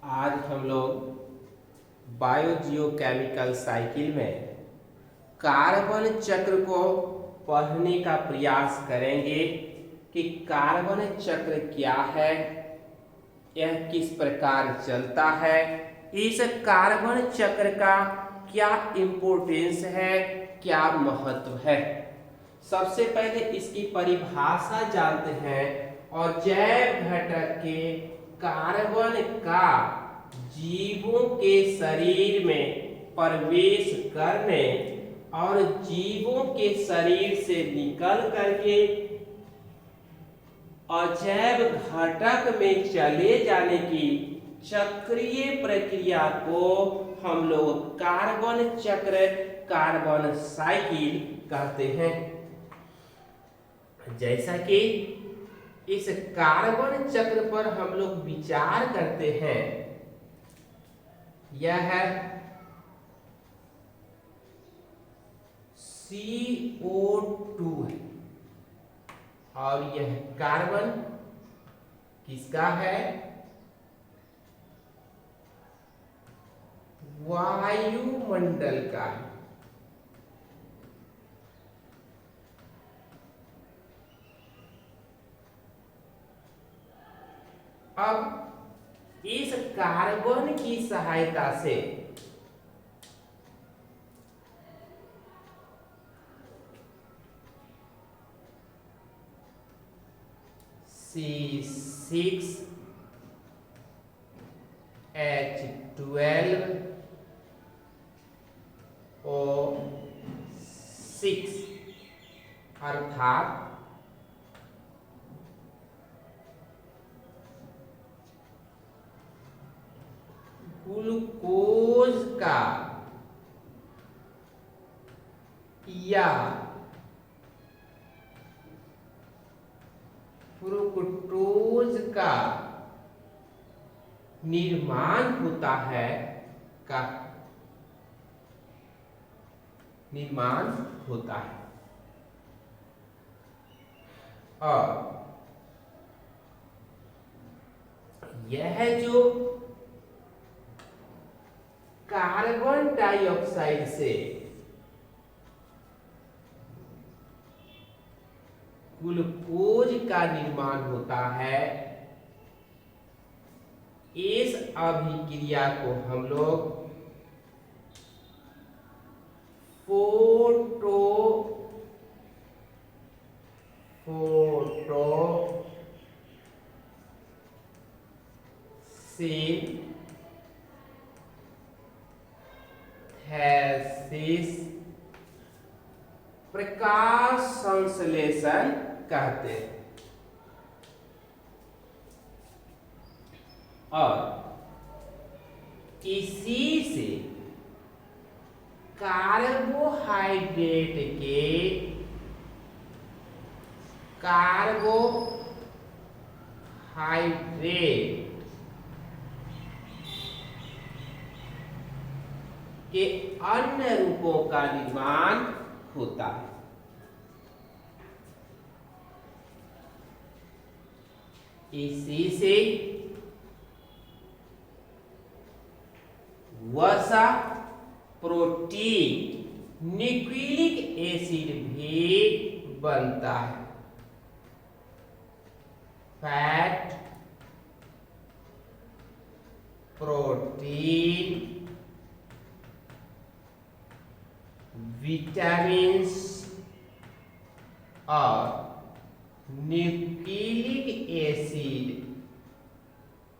आज हम लोग बायोजियोकेमिकल साइकिल में कार्बन चक्र को पढ़ने का प्रयास करेंगे कि कार्बन चक्र क्या है, यह किस प्रकार चलता है, इस कार्बन चक्र का क्या इम्पोर्टेंस है, क्या महत्व है। सबसे पहले इसकी परिभाषा जानते हैं और जैव घटक के कार्बन का जीवों के शरीर में प्रवेश करने और जीवों के शरीर से निकल करके अजैव घटक में चले जाने की चक्रीय प्रक्रिया को हम लोग कार्बन चक्र, कार्बन साइकिल कहते हैं। जैसा कि इस कार्बन चक्र पर हम लोग विचार करते हैं, यह है CO2 है और यह कार्बन किसका है? वायुमंडल का है। अब इस कार्बन की सहायता से C6H12O6 अर्थात ग्लूकोज का या फ्रुक्टोज का निर्माण होता है, का निर्माण होता है। और यह जो कार्बन डाइऑक्साइड से ग्लूकोज का निर्माण होता है, इस अभिक्रिया को हम लोग फोटोसिंथेसिस प्रकाश संश्लेषण कहते हैं। और इसी से कार्बोहाइड्रेट के अन्य रूपों का निर्माण होता है। इसी से वसा, प्रोटीन, न्यूक्लिक एसिड भी बनता है। फैट, प्रोटीन, विटामिन्स और न्यूक्लिक एसिड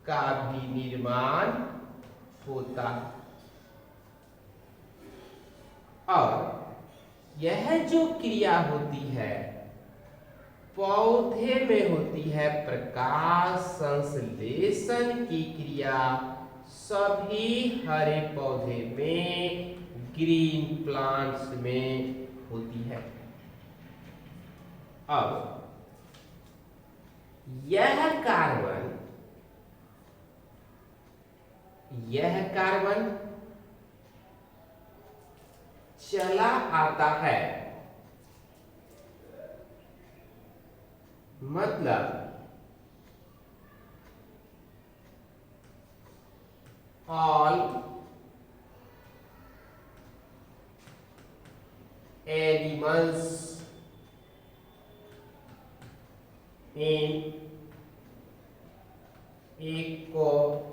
का भी निर्माण होता है। और यह जो क्रिया होती है पौधे में होती है, प्रकाश संश्लेषण की क्रिया सभी हरे पौधे में, ग्रीन प्लांट्स में होती है। अब यह कार्बन चला आता है, मतलब all animals in ecosystem।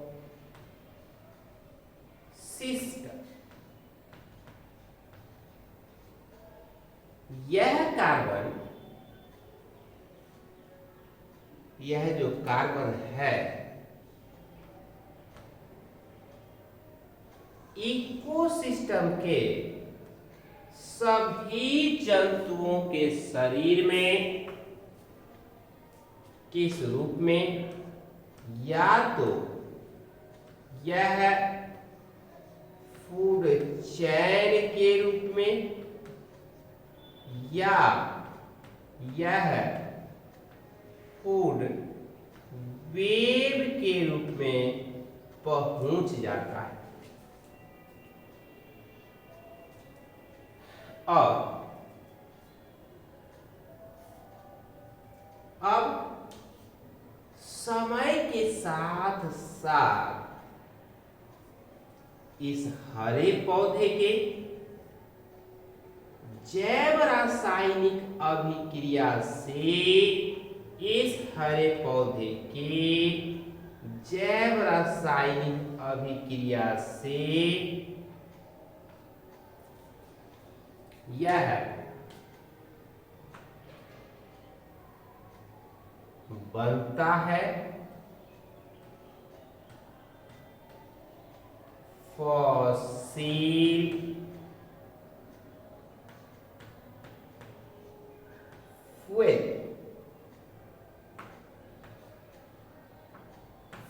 यह जो कार्बन है इकोसिस्टम के सभी जंतुओं के शरीर में किस रूप में, या तो यह फूड चैन के रूप में या यह फूड वेब के रूप में पहुंच जाता है। और अब समय के साथ साथ इस हरे पौधे के जैव रासायनिक अभिक्रिया से इस हरे पौधे के जैव रासायनिक अभिक्रिया से यह बनता है फॉसिल फ्यूल।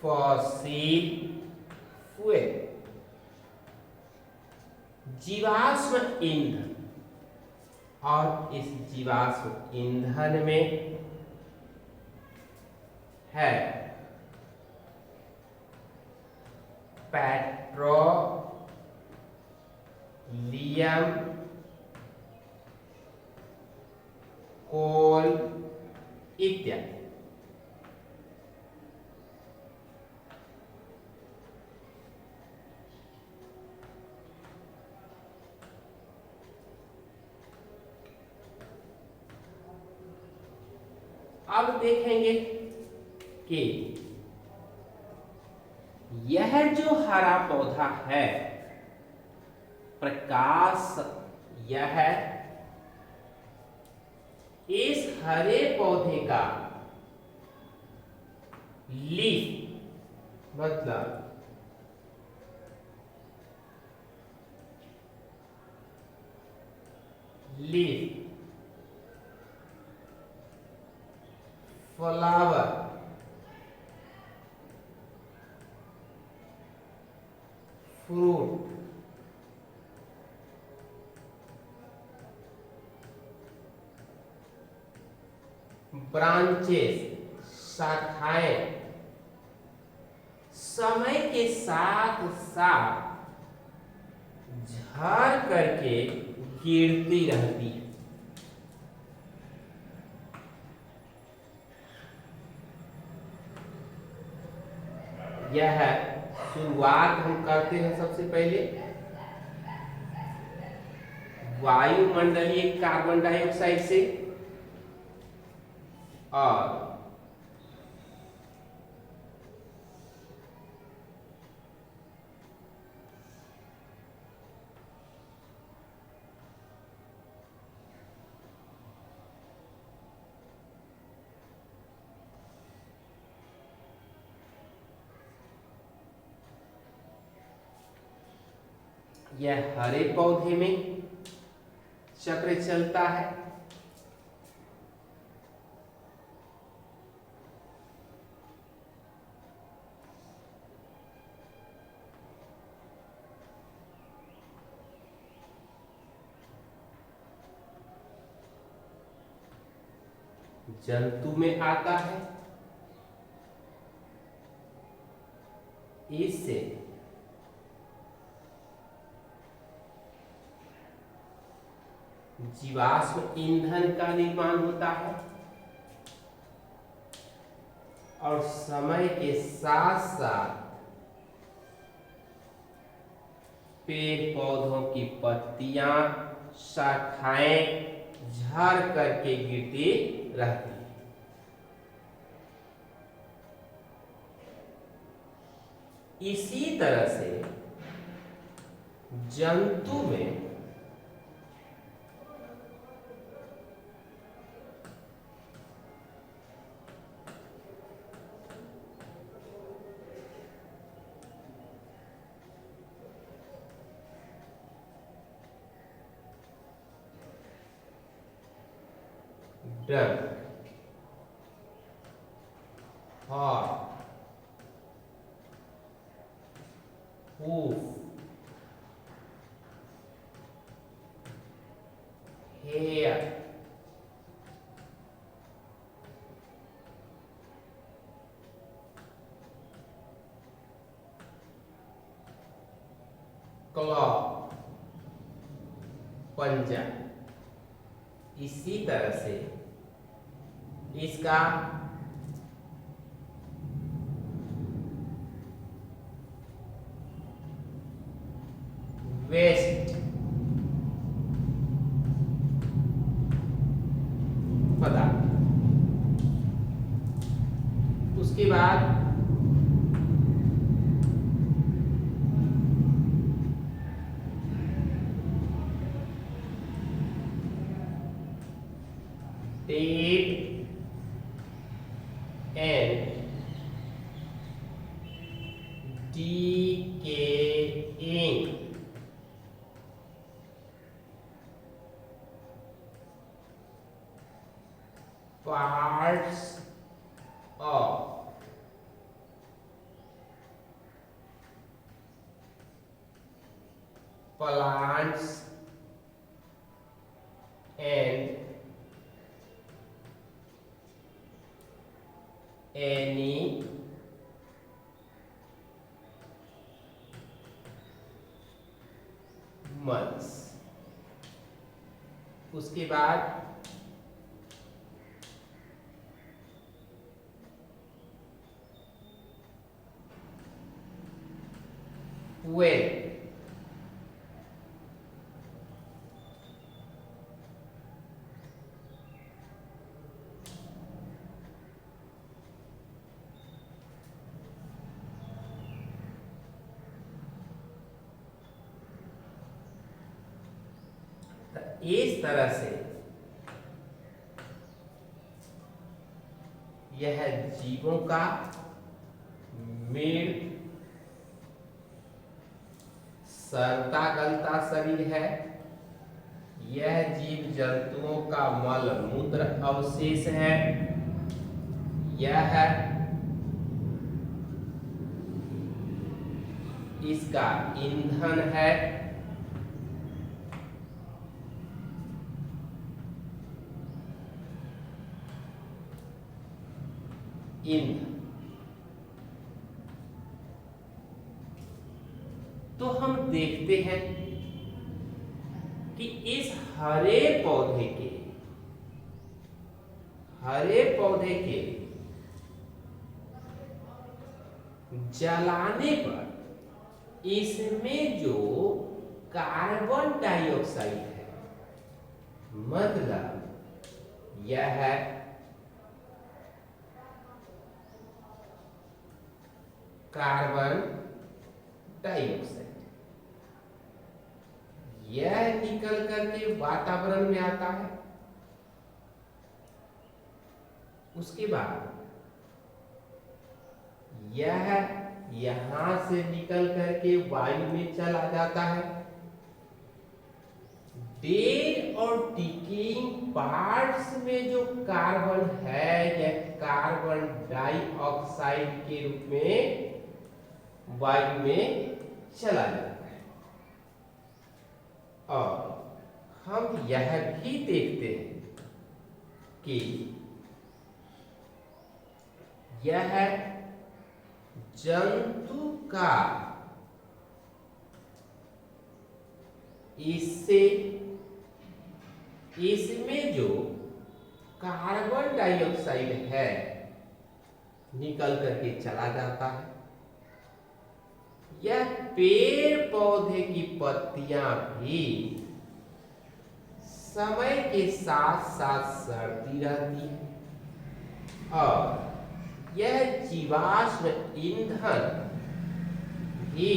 फॉसिल फ्यूल जीवाश्म ईंधन, और इस जीवाश्म ईंधन में है पेट्रोलियम, कोल इत्यादि। अब देखेंगे कि यह जो हरा पौधा है प्रकाश, यह इस हरे पौधे का लीफ मतलब लीफ, फ्लावर, फ्रूट, ब्रांचेस, शाखाएं समय के साथ साथ झड़ करके गिरती रहती है। यह शुरुआत हम करते हैं सबसे पहले वायुमंडलीय कार्बन डाइऑक्साइड से, और यह हरे पौधे में चक्र चलता है। जंतु में आता है, इससे जीवाश्म ईंधन का निर्माण होता है, और समय के साथ साथ पेड़ पौधों की पत्तियां, शाखाएं झड़ करके गिरती रहती है। इसी तरह से जंतु में डंक, हॉर्न, hoof, hair, claw, पंजा। इसी तरह से इसका वेस्ट पदार्थ, उसके बाद dead and decaying parts of plants and animals। उसके बाद whale, इस तरह से यह जीवों का मेड़ सड़ता गलता शरीर है। यह जीव जंतुओं का मल मूत्र अवशेष है। यह इसका ईंधन है। ईंधन तो हम देखते हैं कि इस हरे पौधे के जलाने पर इसमें जो कार्बन डाइऑक्साइड है, मतलब यह कार्बन डाइऑक्साइड यह निकल करके वातावरण में आता है। उसके बाद यह यहां से निकल करके वायु में चला जाता है। डेड और डिकेइंग पार्ट्स में जो कार्बन है यह कार्बन डाइऑक्साइड के रूप में वायु में चला जाता है। और हम यह भी देखते हैं कि यह जंतु का इसमें जो कार्बन डाइऑक्साइड है निकल करके चला जाता है। यह पेड़ पौधे की पत्तियां भी समय के साथ साथ सड़ती रहती है और यह जीवाश्म ईंधन भी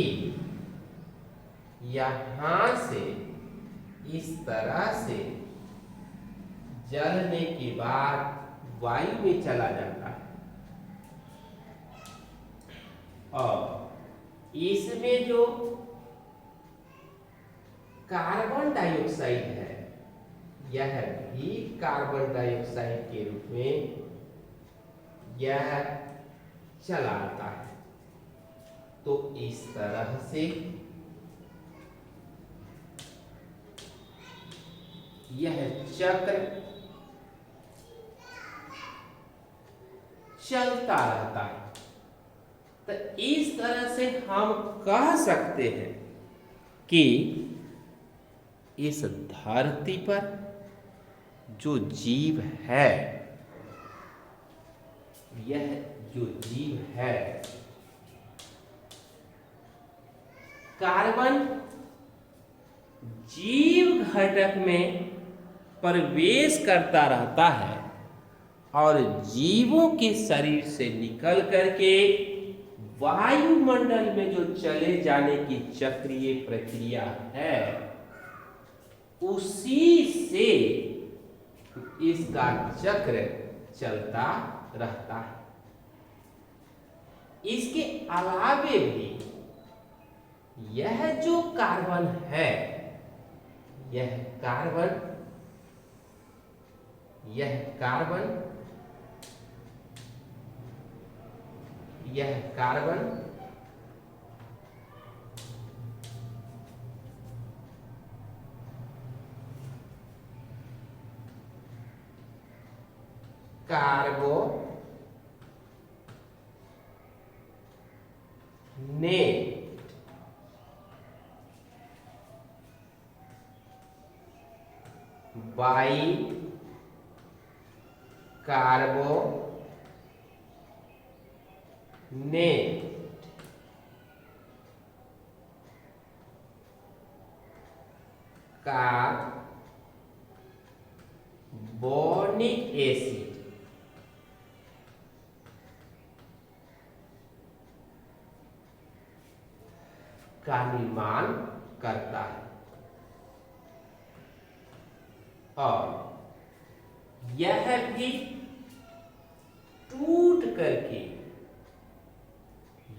यहाँ से इस तरह से जलने के बाद वायु में चला जाता है और इसमें जो कार्बन डाइऑक्साइड है यह भी कार्बन डाइऑक्साइड के रूप में यह चला आता है। तो इस तरह से यह चक्र चलता रहता है। तो इस तरह से हम कह सकते हैं कि इस धरती पर जो जीव है, यह जो जीव है कार्बन जीव घटक में प्रवेश करता रहता है और जीवों के शरीर से निकल करके वायुमंडल में जो चले जाने की चक्रीय प्रक्रिया है उसी से इसका चक्र चलता रहता है। इसके अलावे भी यह जो कार्बन है, यह कार्बन यह carbon carbonate by carbonate carbonic acid का निर्माण करता है और यह भी टूट करके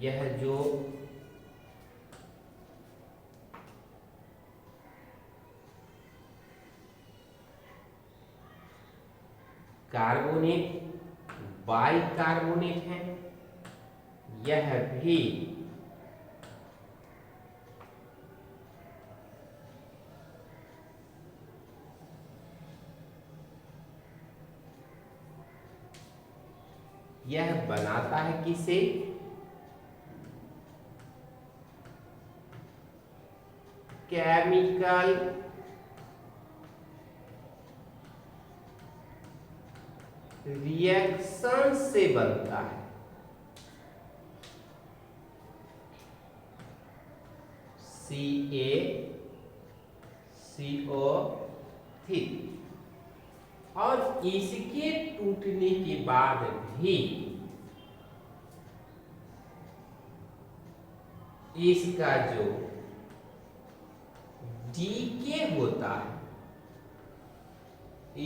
यह जो कार्बोनेट बाइकार्बोनेट है यह भी यह बनाता है किसे? केमिकल रिएक्शन से बनता है। CaCO3 और इसके टूटने के बाद भी इसका जो डीके होता है,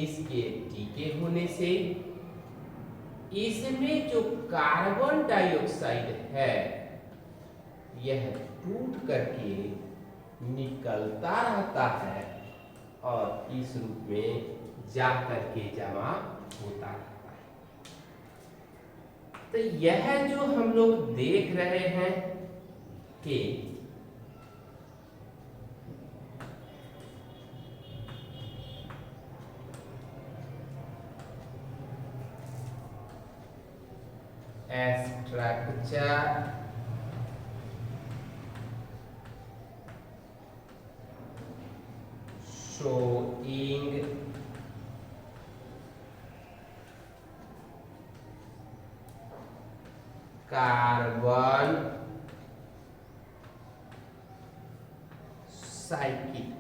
इसके डीके होने से इसमें जो कार्बन डाइऑक्साइड है यह टूट करके निकलता रहता है और इस रूप में जा करके जमा होता रहता है। तो यह जो हम लोग देख रहे हैं कि structure showing carbon cycle,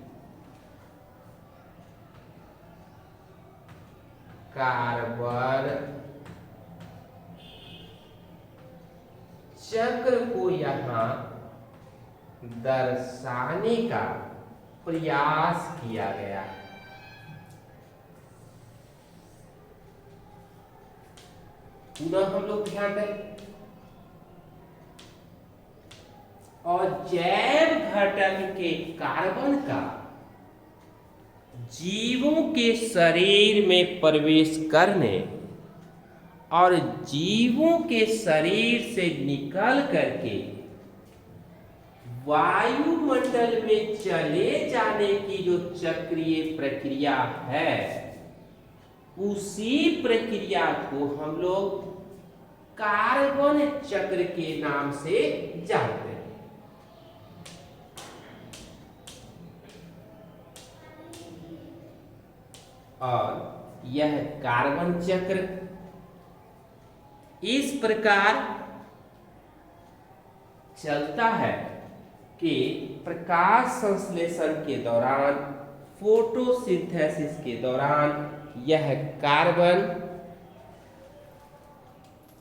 carbon चक्र को यहां दर्शाने का प्रयास किया गया है। पुनः हम लोग ध्यान दें, और जैव घटक के कार्बन का जीवों के शरीर में प्रवेश करने और जीवों के शरीर से निकल करके वायुमंडल में चले जाने की जो चक्रीय प्रक्रिया है, उसी प्रक्रिया को हम लोग कार्बन चक्र के नाम से जानते हैं। और यह कार्बन चक्र इस प्रकार चलता है कि प्रकाश संश्लेषण के दौरान, फोटोसिंथेसिस के दौरान यह कार्बन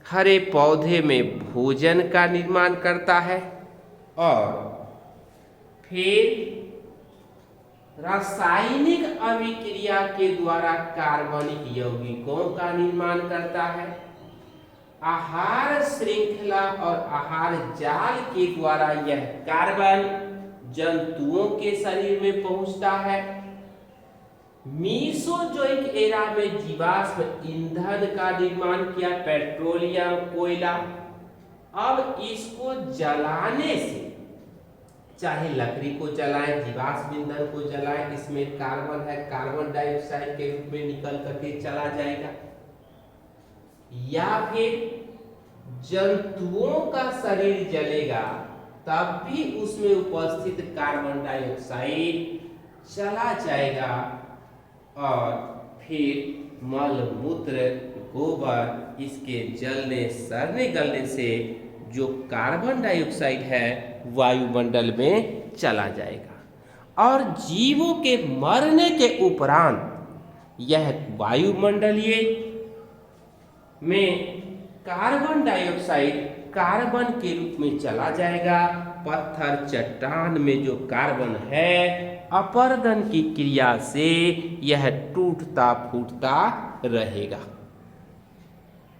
हरे पौधे में भोजन का निर्माण करता है और फिर रासायनिक अभिक्रिया के द्वारा कार्बनिक यौगिकों का निर्माण करता है। आहार श्रृंखला और आहार जाल के द्वारा यह कार्बन जंतुओं के शरीर में पहुंचता है। मीसोजोइक एरा में जीवाश्म ईंधन का निर्माण किया, पेट्रोलियम, कोयला। अब इसको जलाने से, चाहे लकड़ी को जलाएं, जीवाश्म ईंधन को जलाएं, इसमें कार्बन है, कार्बन डाइऑक्साइड के रूप में निकल करके चला जाएगा। या फिर जंतुओं का शरीर जलेगा तब भी उसमें उपस्थित कार्बन डाइऑक्साइड चला जाएगा और फिर मल मूत्र गोबर इसके जलने सड़ने गलने से जो कार्बन डाइऑक्साइड है वायुमंडल में चला जाएगा और जीवों के मरने के उपरांत यह वायुमंडलीय में कार्बन डाइऑक्साइड कार्बन के रूप में चला जाएगा। पत्थर चट्टान में जो कार्बन है अपरदन की क्रिया से यह टूटता फूटता रहेगा।